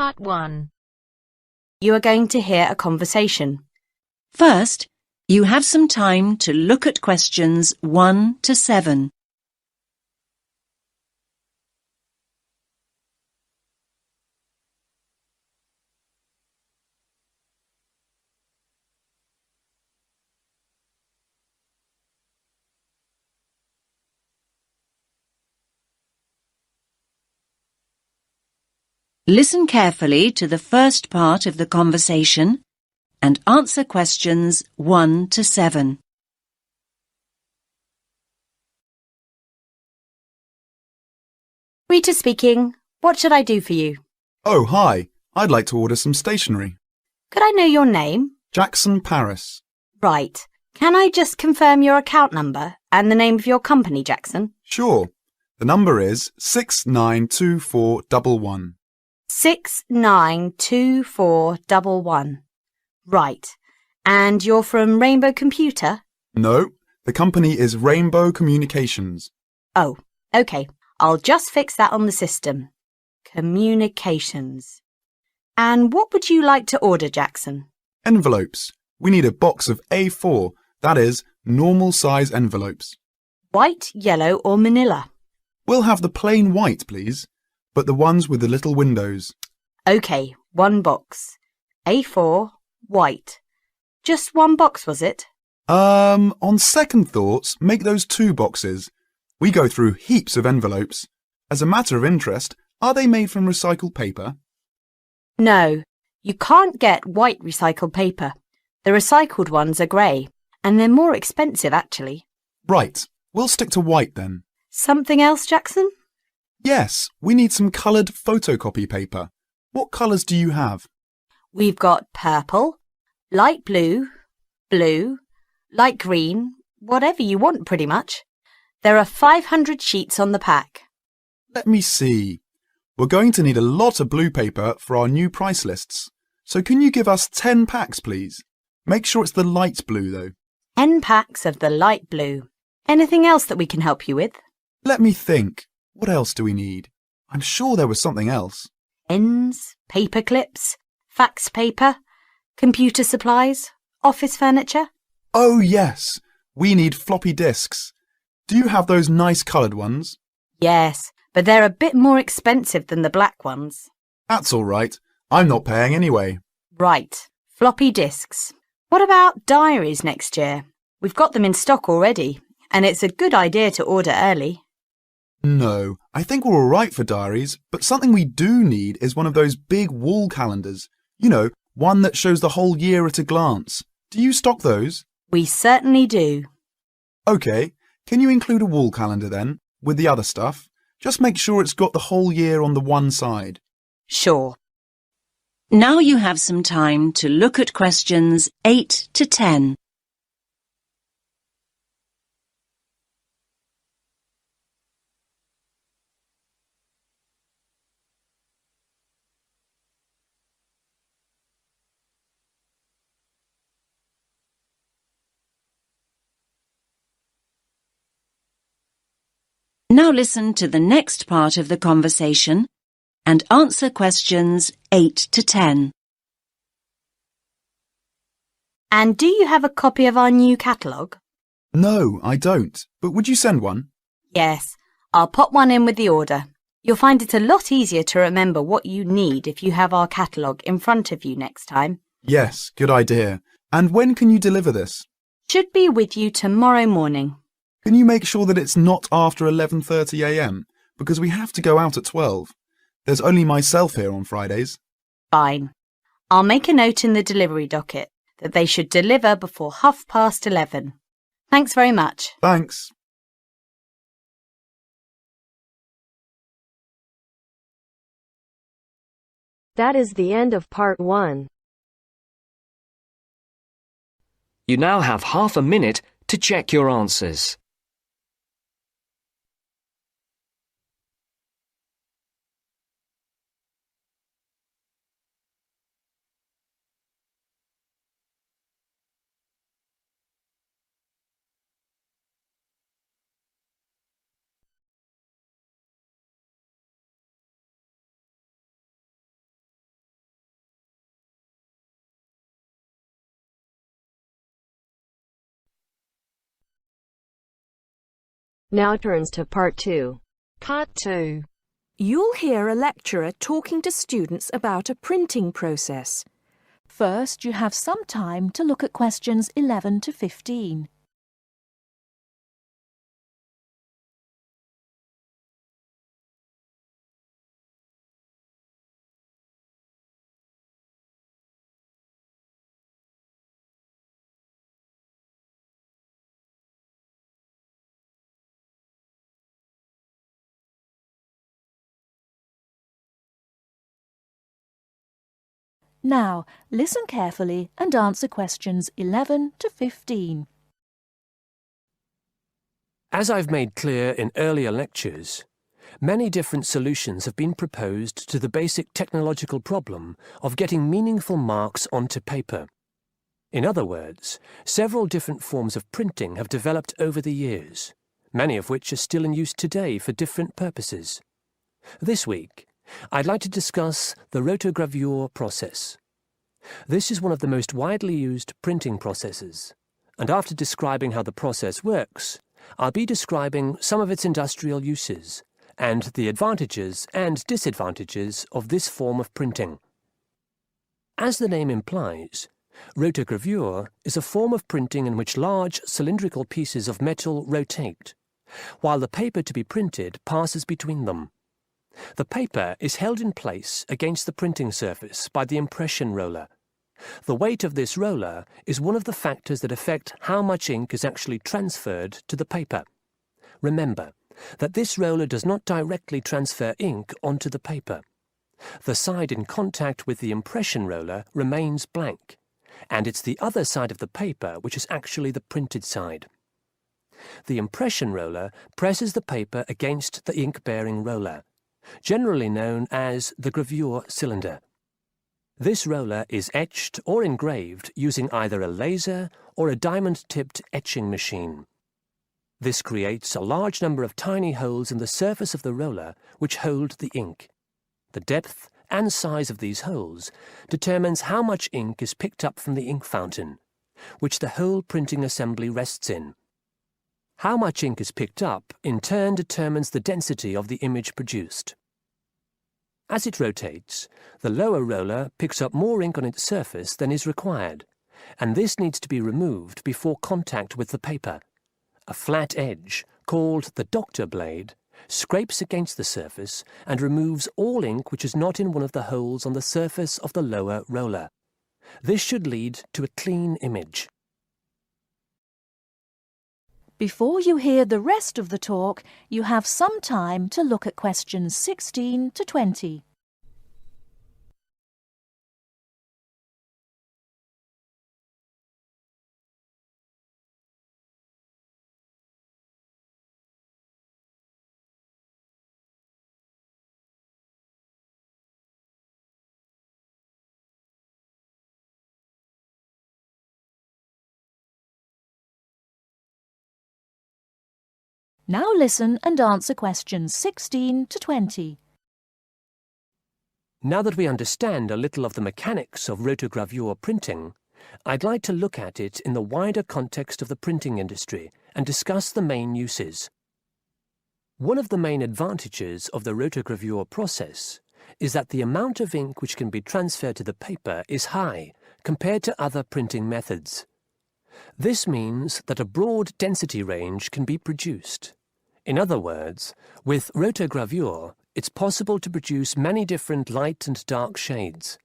Part 1. You are going to hear a conversation. First, you have some time to look at questions 1 to 7. Listen carefully to the first part of the conversation and answer questions 1 to 7. Rita speaking. What should I do for you? Oh, hi. I'd like to order some stationery. Could I know your name? Jackson Paris. Right. Can I just confirm your account number and the name of your company, Jackson? Sure. The number is 692411. 692411. Right. And you're from Rainbow Computer? No, the company is Rainbow Communications. Oh, OK. I'll just fix that on the system. Communications. And what would you like to order, Jackson? Envelopes. We need a box of A4, that is, normal size envelopes. White, yellow or manila? We'll have the plain white, please, but the ones with the little windows. OK, 1 box. A4, white. Just 1 box, was it? On second thoughts, make those 2 boxes. We go through heaps of envelopes. As a matter of interest, are they made from recycled paper? No, you can't get white recycled paper. The recycled ones are grey, and they're more expensive, actually. Right, we'll stick to white then. Something else, Jackson? Yes, we need some coloured photocopy paper. What colours do you have? We've got purple, light blue, blue, light green, whatever you want pretty much. There are 500 sheets on the pack. Let me see. We're going to need a lot of blue paper for our new price lists. So can you give us 10 packs, please? Make sure it's the light blue, though. 10 packs of the light blue. Anything else that we can help you with? Let me think. What else do we need? I'm sure there was something else. Pens, paper clips, fax paper, computer supplies, office furniture. Oh, yes. We need floppy disks. Do you have those nice coloured ones? Yes, but they're a bit more expensive than the black ones. That's all right. I'm not paying anyway. Right, floppy disks. What about diaries next year? We've got them in stock already, and it's a good idea to order early. No, I think we're all right for diaries, but something we do need is one of those big wall calendars. You know, one that shows the whole year at a glance. Do you stock those? We certainly do. OK, can you include a wall calendar then, with the other stuff? Just make sure it's got the whole year on the one side. Sure. Now you have some time to look at questions 8 to 10. Now listen to the next part of the conversation and answer questions 8 to 10. And do you have a copy of our new catalogue? No, I don't. But would you send one? Yes, I'll pop one in with the order. You'll find it a lot easier to remember what you need if you have our catalogue in front of you next time. Yes, good idea. And when can you deliver this? Should be with you tomorrow morning. Can you make sure that it's not after 11:30 a.m? Because we have to go out at 12. There's only myself here on Fridays. Fine. I'll make a note in the delivery docket that they should deliver before 11:30. Thanks very much. Thanks. That is the end of Part 1. You now have half a minute to check your answers. Now turns to Part 2. Part 2. You'll hear a lecturer talking to students about a printing process. First, you have some time to look at questions 11 to 15. Now, listen carefully and answer questions 11 to 15. As I've made clear in earlier lectures, many different solutions have been proposed to the basic technological problem of getting meaningful marks onto paper. In other words, several different forms of printing have developed over the years, many of which are still in use today for different purposes. This week, I'd like to discuss the rotogravure process. This is one of the most widely used printing processes, and after describing how the process works, I'll be describing some of its industrial uses and the advantages and disadvantages of this form of printing. As the name implies, rotogravure is a form of printing in which large cylindrical pieces of metal rotate, while the paper to be printed passes between them. The paper is held in place against the printing surface by the impression roller. The weight of this roller is one of the factors that affect how much ink is actually transferred to the paper. Remember that this roller does not directly transfer ink onto the paper. The side in contact with the impression roller remains blank, and it's the other side of the paper which is actually the printed side. The impression roller presses the paper against the ink-bearing roller, generally known as the gravure cylinder. This roller is etched or engraved using either a laser or a diamond-tipped etching machine. This creates a large number of tiny holes in the surface of the roller which hold the ink. The depth and size of these holes determines how much ink is picked up from the ink fountain, which the whole printing assembly rests in. How much ink is picked up, in turn, determines the density of the image produced. As it rotates, the lower roller picks up more ink on its surface than is required, and this needs to be removed before contact with the paper. A flat edge, called the doctor blade, scrapes against the surface and removes all ink which is not in one of the holes on the surface of the lower roller. This should lead to a clean image. Before you hear the rest of the talk, you have some time to look at questions 16 to 20. Now listen and answer questions 16 to 20. Now that we understand a little of the mechanics of rotogravure printing, I'd like to look at it in the wider context of the printing industry and discuss the main uses. One of the main advantages of the rotogravure process is that the amount of ink which can be transferred to the paper is high compared to other printing methods. This means that a broad density range can be produced. In other words, with rotogravure, it's possible to produce many different light and dark shades,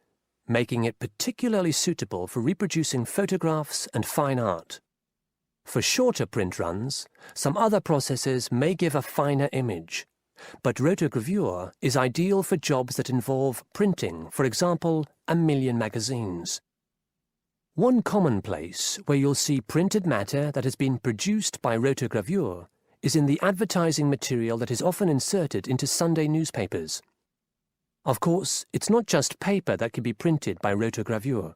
making it particularly suitable for reproducing photographs and fine art. For shorter print runs, some other processes may give a finer image, but rotogravure is ideal for jobs that involve printing, for example, 1 million magazines. One common place where you'll see printed matter that has been produced by rotogravure is in the advertising material that is often inserted into Sunday newspapers. Of course, it's not just paper that can be printed by rotogravure.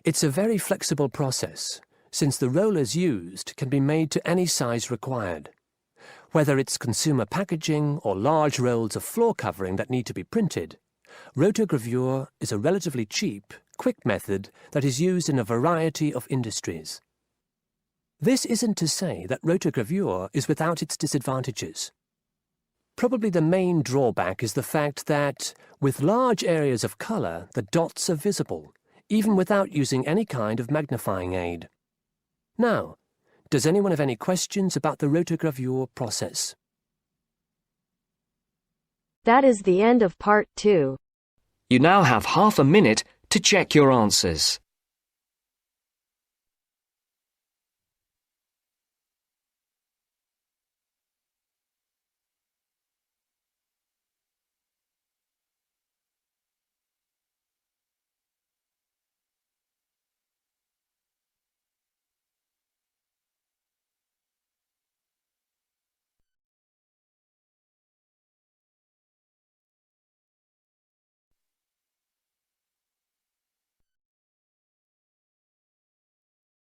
It's a very flexible process, since the rollers used can be made to any size required. Whether it's consumer packaging or large rolls of floor covering that need to be printed, rotogravure is a relatively cheap, quick method that is used in a variety of industries. This isn't to say that rotogravure is without its disadvantages. Probably the main drawback is the fact that, with large areas of colour, the dots are visible, even without using any kind of magnifying aid. Now, does anyone have any questions about the rotogravure process? That is the end of part 2. You now have half a minute to check your answers.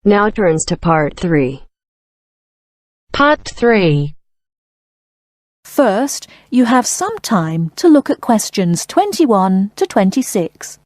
Now turns to part 3. Part 3. First, you have some time to look at questions 21 to 26.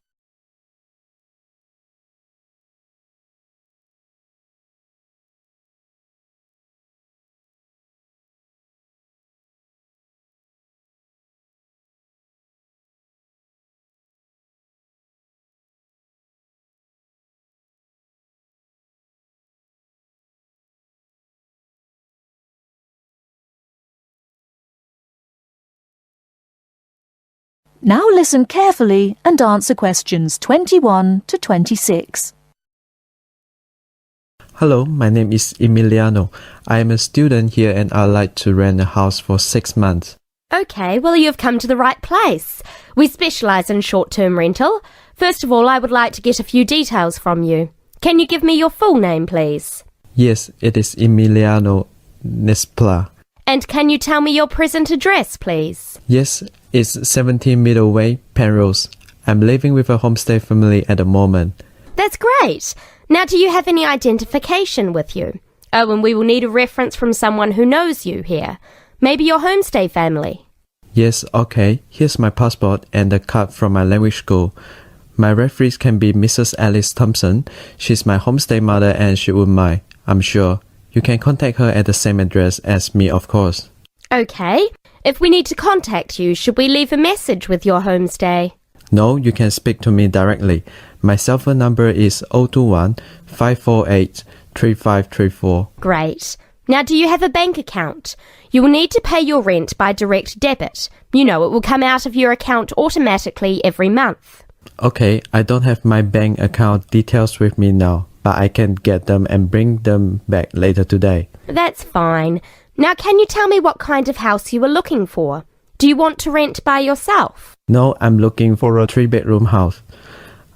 Now listen carefully and answer questions 21 to 26. Hello, my name is Emiliano. I am a student here and I'd like to rent a house for 6 months. OK, well, you've come to the right place. We specialise in short-term rental. First of all, I would like to get a few details from you. Can you give me your full name, please? Yes, it is Emiliano Nespla. And can you tell me your present address, please? Yes, it's 17 Middleway, Penrose. I'm living with a homestay family at the moment. That's great. Now, do you have any identification with you? Oh, and we will need a reference from someone who knows you here. Maybe your homestay family. Yes, okay. Here's my passport and a card from my language school. My referees can be Mrs. Alice Thompson. She's my homestay mother and she wouldn't mind, I'm sure. You can contact her at the same address as me, of course. OK. If we need to contact you, should we leave a message with your homestay? No, you can speak to me directly. My cell phone number is 021 548 3534. Great. Now, do you have a bank account? You will need to pay your rent by direct debit. You know, it will come out of your account automatically every month. Okay, I don't have my bank account details with me now, but I can get them and bring them back later today. That's fine. Now, can you tell me what kind of house you are looking for? Do you want to rent by yourself? No, I'm looking for a 3-bedroom house.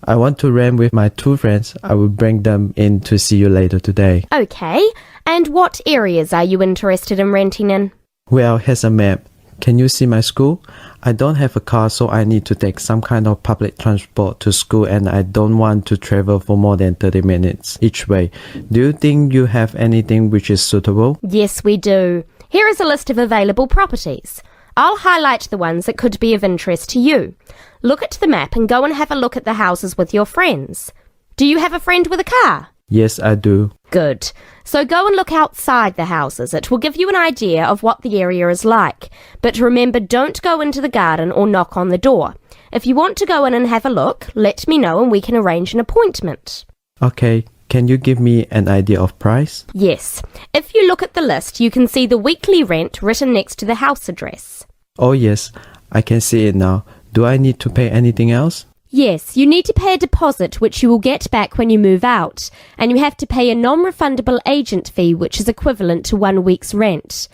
I want to rent with my 2 friends. I will bring them in to see you later today. OK. And what areas are you interested in renting in? Well, here's a map. Can you see my school? I don't have a car, so I need to take some kind of public transport to school and I don't want to travel for more than 30 minutes each way. Do you think you have anything which is suitable? Yes, we do. Here is a list of available properties. I'll highlight the ones that could be of interest to you. Look at the map and go and have a look at the houses with your friends. Do you have a friend with a car? Yes, I do. Good. So go and look outside the houses. It will give you an idea of what the area is like. But remember, don't go into the garden or knock on the door. If you want to go in and have a look, let me know and we can arrange an appointment. Okay, can you give me an idea of price? Yes. If you look at the list, you can see the weekly rent written next to the house address. Oh yes, I can see it now. Do I need to pay anything else? Yes, you need to pay a deposit which you will get back when you move out, and you have to pay a non-refundable agent fee which is equivalent to 1 week's rent.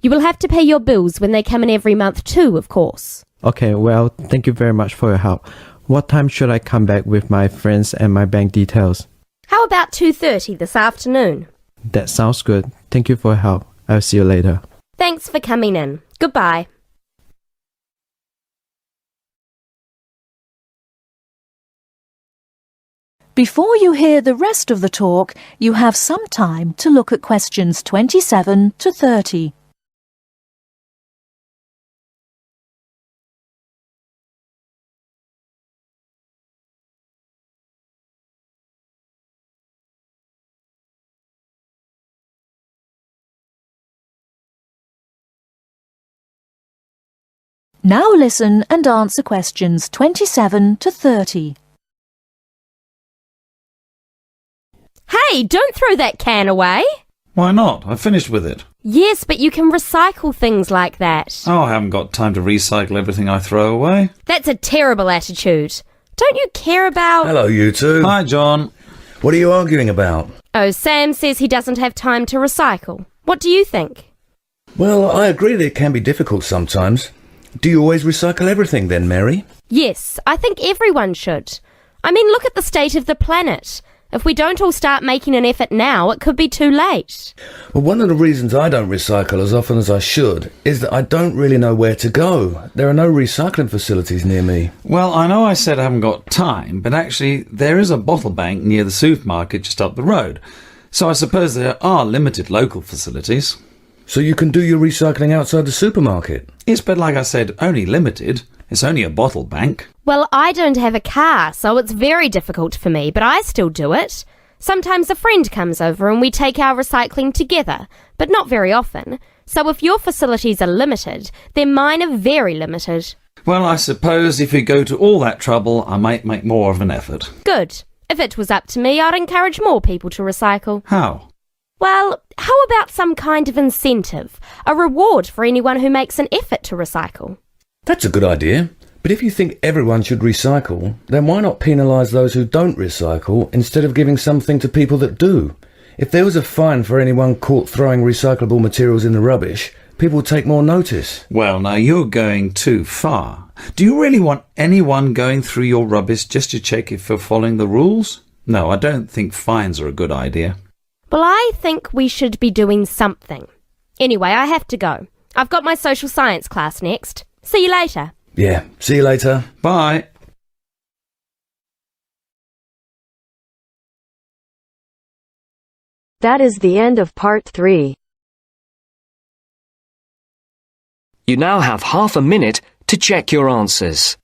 You will have to pay your bills when they come in every month too, of course. Okay, well, thank you very much for your help. What time should I come back with my friends and my bank details? How about 2:30 this afternoon? That sounds good. Thank you for your help. I'll see you later. Thanks for coming in. Goodbye. Before you hear the rest of the talk, you have some time to look at questions 27 to 30. Now listen and answer questions 27 to 30. Hey, don't throw that can away. Why not? I finished with it. Yes, but you can recycle things like that. Oh, I haven't got time to recycle everything I throw away. That's a terrible attitude. Don't you care about... Hello, you two. Hi, John. What are you arguing about? Oh, Sam says he doesn't have time to recycle. What do you think? Well, I agree that it can be difficult sometimes. Do you always recycle everything then, Mary? Yes, I think everyone should. I mean, look at the state of the planet. If we don't all start making an effort now, it could be too late. Well, one of the reasons I don't recycle as often as I should is that I don't really know where to go. There are no recycling facilities near me. Well, I know I said I haven't got time, but actually there is a bottle bank near the supermarket just up the road. So I suppose there are limited local facilities. So you can do your recycling outside the supermarket? Yes, but like I said, only limited. It's only a bottle bank. Well, I don't have a car, so it's very difficult for me, but I still do it. Sometimes a friend comes over and we take our recycling together, but not very often. So if your facilities are limited, then mine are very limited. Well, I suppose if you go to all that trouble, I might make more of an effort. Good. If it was up to me, I'd encourage more people to recycle. How? Well, how about some kind of incentive? A reward for anyone who makes an effort to recycle? That's a good idea. But if you think everyone should recycle, then why not penalise those who don't recycle instead of giving something to people that do? If there was a fine for anyone caught throwing recyclable materials in the rubbish, people would take more notice. Well, now you're going too far. Do you really want anyone going through your rubbish just to check if you're following the rules? No, I don't think fines are a good idea. Well, I think we should be doing something. Anyway, I have to go. I've got my social science class next. See you later. Yeah, see you later. Bye. That is the end of part 3. You now have half a minute to check your answers.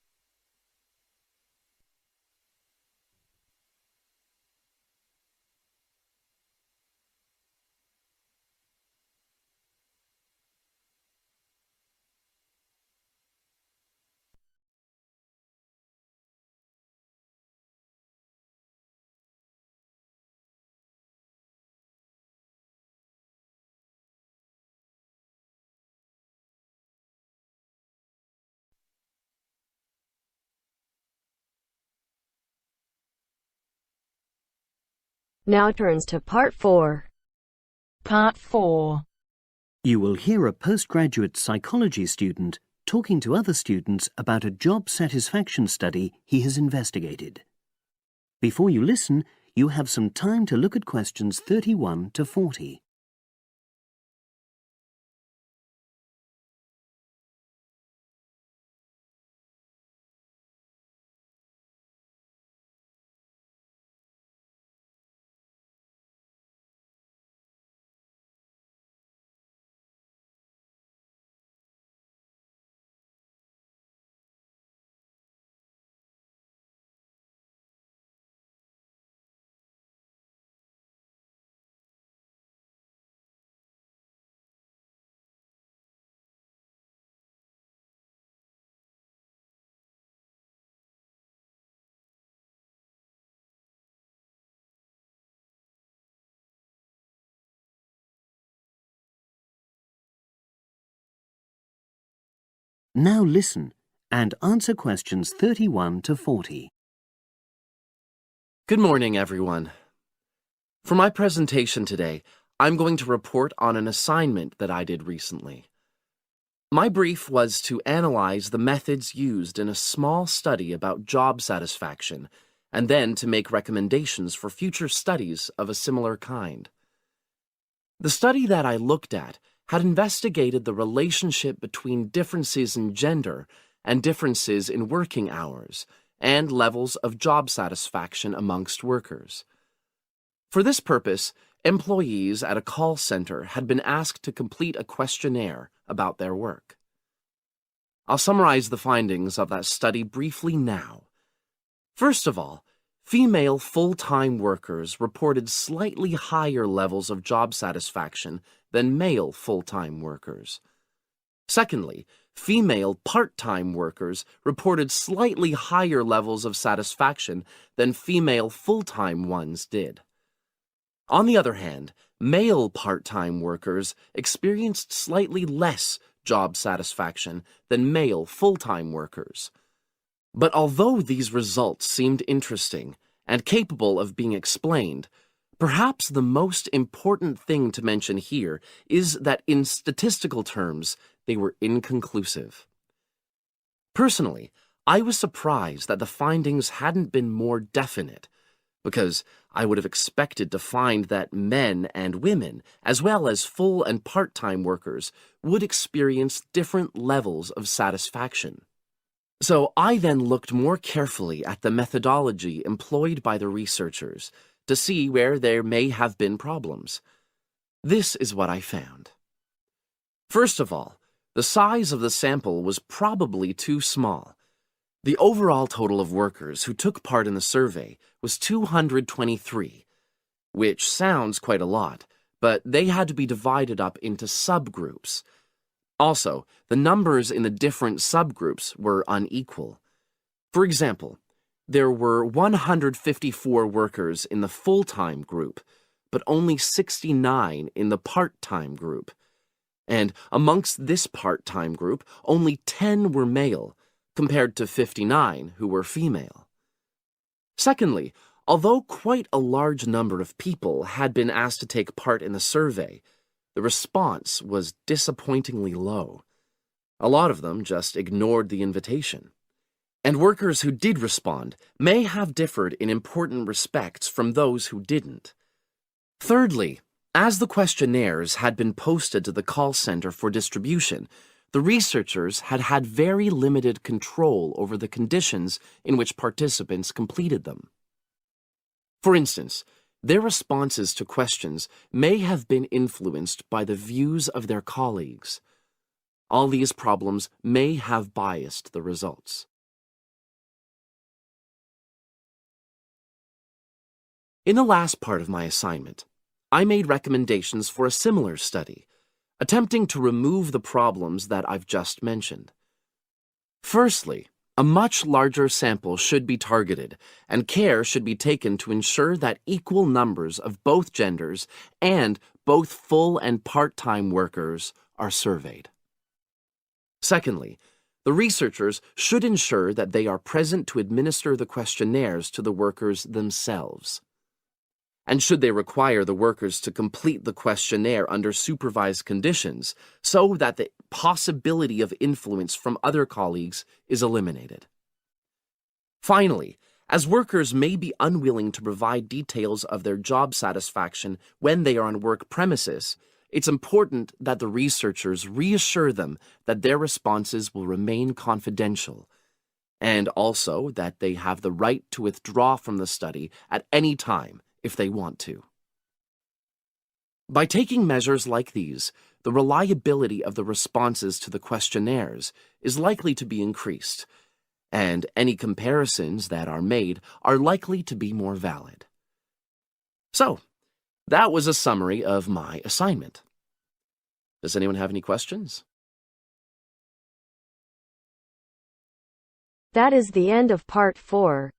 Now turns to part 4. Part 4. You will hear a postgraduate psychology student talking to other students about a job satisfaction study he has investigated. Before you listen, you have some time to look at questions 31 to 40. Now listen and answer questions 31 to 40. Good morning, everyone. For my presentation today, I'm going to report on an assignment that I did recently. My brief was to analyze the methods used in a small study about job satisfaction, and then to make recommendations for future studies of a similar kind. The study that I looked at had investigated the relationship between differences in gender and differences in working hours and levels of job satisfaction amongst workers. For this purpose, employees at a call center had been asked to complete a questionnaire about their work. I'll summarize the findings of that study briefly now. First of all, female full-time workers reported slightly higher levels of job satisfaction than male full-time workers. Secondly, female part-time workers reported slightly higher levels of satisfaction than female full-time ones did. On the other hand, male part-time workers experienced slightly less job satisfaction than male full-time workers. But although these results seemed interesting and capable of being explained, perhaps the most important thing to mention here is that in statistical terms, they were inconclusive. Personally, I was surprised that the findings hadn't been more definite, because I would have expected to find that men and women, as well as full and part-time workers, would experience different levels of satisfaction. So I then looked more carefully at the methodology employed by the researchers to see where there may have been problems. This is what I found. First of all, the size of the sample was probably too small. The overall total of workers who took part in the survey was 223, which sounds quite a lot, but they had to be divided up into subgroups. Also, the numbers in the different subgroups were unequal. For example, there were 154 workers in the full-time group, but only 69 in the part-time group. And amongst this part-time group, only 10 were male, compared to 59 who were female. Secondly, although quite a large number of people had been asked to take part in the survey, the response was disappointingly low. A lot of them just ignored the invitation. And workers who did respond may have differed in important respects from those who didn't. Thirdly, as the questionnaires had been posted to the call center for distribution, the researchers had had very limited control over the conditions in which participants completed them. For instance, their responses to questions may have been influenced by the views of their colleagues. All these problems may have biased the results. In the last part of my assignment, I made recommendations for a similar study, attempting to remove the problems that I've just mentioned. Firstly, a much larger sample should be targeted, and care should be taken to ensure that equal numbers of both genders and both full and part-time workers are surveyed. Secondly, the researchers should ensure that they are present to administer the questionnaires to the workers themselves. And should they require the workers to complete the questionnaire under supervised conditions so that the possibility of influence from other colleagues is eliminated. Finally, as workers may be unwilling to provide details of their job satisfaction when they are on work premises, it's important that the researchers reassure them that their responses will remain confidential, and also that they have the right to withdraw from the study at any time if they want to. By taking measures like these, the reliability of the responses to the questionnaires is likely to be increased, and any comparisons that are made are likely to be more valid. So, that was a summary of my assignment. Does anyone have any questions? That is the end of part 4.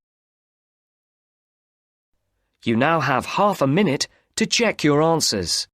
You now have half a minute to check your answers.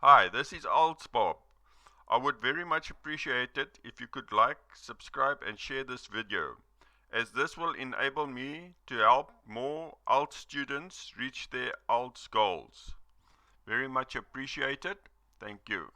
Hi, this is IELTS Bob. I would very much appreciate it if you could like, subscribe and share this video, as this will enable me to help more IELTS students reach their IELTS goals. Very much appreciated. Thank you.